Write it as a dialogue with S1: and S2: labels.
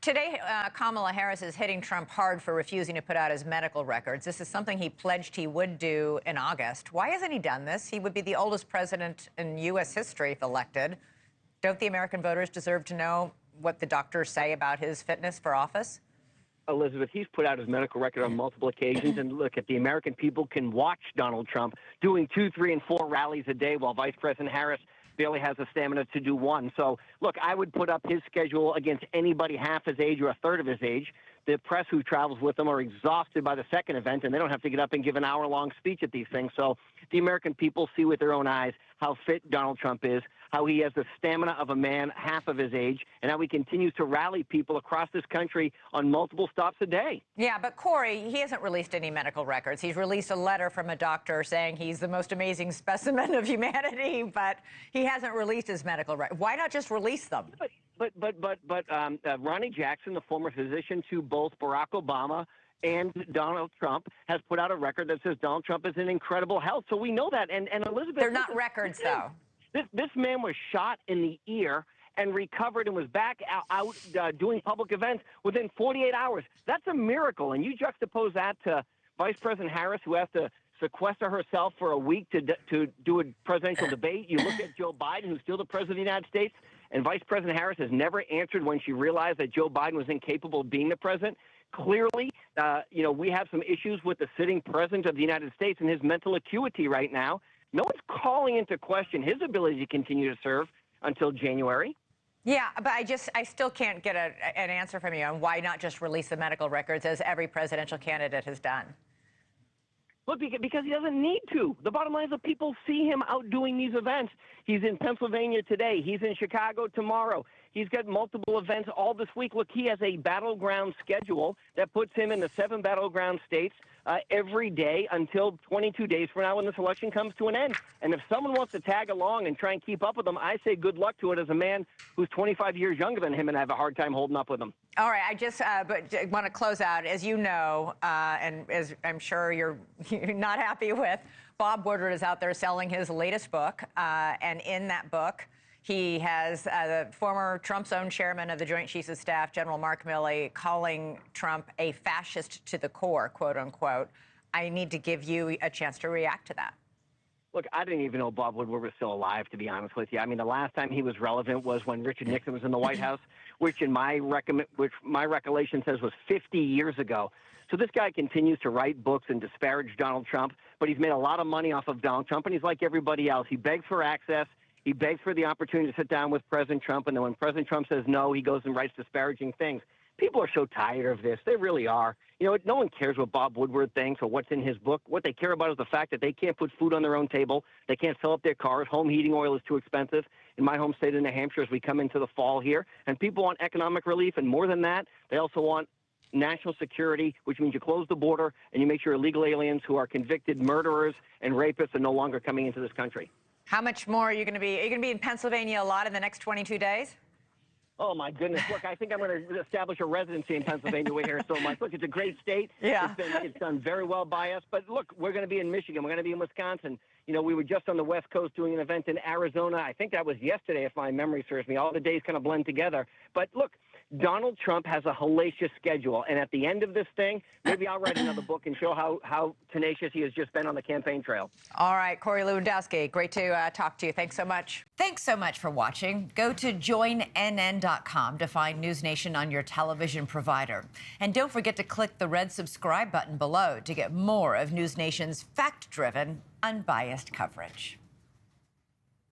S1: Today, Kamala Harris is hitting Trump hard for refusing to put out his medical records. This is something he pledged he would do in August. Why hasn't he done this? He would be the oldest president in U.S. history if elected. Don't the American voters deserve to know what the doctors say about his fitness for office?
S2: Elizabeth, he's put out his medical record on multiple occasions. And look, if the American people can watch Donald Trump doing 2, 3, and 4 rallies a day while Vice President Harris barely has the stamina to do one. So, look, I would put up his schedule against anybody half his age or a third of his age. The press who travels with him are exhausted by the second event, and they don't have to get up and give an hour-long speech at these things. So the American people see with their own eyes how fit Donald Trump is, how he has the stamina of a man half of his age, and how he continues to rally people across this country on multiple stops a day.
S1: Yeah, but Corey, he hasn't released any medical records. He's released a letter from a doctor saying he's the most amazing specimen of humanity, but he hasn't released his medical records. Why not just release them?
S2: But Ronnie Jackson, the former physician to both Barack Obama and Donald Trump, has put out a record that says Donald Trump is in incredible health. So we know that. And Elizabeth,
S1: they're not records, though.
S2: This man was shot in the ear and recovered and was back out doing public events within 48 hours. That's a miracle. And you juxtapose that to Vice President Harris, who has to sequester herself for a week to do a presidential debate. You look at Joe Biden, who's still the president of the United States, and Vice President Harris has never answered when she realized that Joe Biden was incapable of being the president. Clearly, we have some issues with the sitting president of the United States and his mental acuity right now. No one's calling into question his ability to continue to serve until January.
S1: Yeah, but I still can't get an answer from you on why not just release the medical records as every presidential candidate has done.
S2: Look, because he doesn't need to. The bottom line is that people see him out doing these events. He's in Pennsylvania today. He's in Chicago tomorrow. He's got multiple events all this week. Look, he has a battleground schedule that puts him in the 7 battleground states every day until 22 days from now when this election comes to an end. And if someone wants to tag along and try and keep up with him, I say good luck to it as a man who's 25 years younger than him and I have a hard time holding up with him.
S1: All right, I just want to close out. As you know, and as I'm sure you're not happy with, Bob Woodward is out there selling his latest book. And in that book, he has the former Trump's own chairman of the Joint Chiefs of Staff, General Mark Milley, calling Trump a fascist to the core, quote unquote. I need to give you a chance to react to that.
S2: Look, I didn't even know Bob Woodward was still alive, to be honest with you. I mean, the last time he was relevant was when Richard Nixon was in the White House, which my recollection says was 50 years ago. So this guy continues to write books and disparage Donald Trump, but he's made a lot of money off of Donald Trump, and he's like everybody else. He begs for access. He begs for the opportunity to sit down with President Trump, and then when President Trump says no, he goes and writes disparaging things. People are so tired of this. They really are. You know, no one cares what Bob Woodward thinks or what's in his book. What they care about is the fact that they can't put food on their own table. They can't fill up their cars. Home heating oil is too expensive in my home state of New Hampshire as we come into the fall here. And people want economic relief, and more than that, they also want national security, which means you close the border and you make sure illegal aliens who are convicted murderers and rapists are no longer coming into this country.
S1: How much more are you going to be? Are you going to be in Pennsylvania a lot in the next 22 days?
S2: Oh, my goodness. Look, I think I'm going to establish a residency in Pennsylvania. We're here so much. Look, it's a great state.
S1: Yeah.
S2: It's done very well by us. But, look, we're going to be in Michigan. We're going to be in Wisconsin. You know, we were just on the West Coast doing an event in Arizona. I think that was yesterday, if my memory serves me. All the days kind of blend together. But, look, Donald Trump has a hellacious schedule. And at the end of this thing, maybe I'll write another book and show how tenacious he has just been on the campaign trail.
S1: All right, Corey Lewandowski, great to talk to you. Thanks so much. Thanks so much for watching. Go to joinnn.com to find NewsNation on your television provider. And don't forget to click the red subscribe button below to get more of NewsNation's fact-driven, unbiased coverage.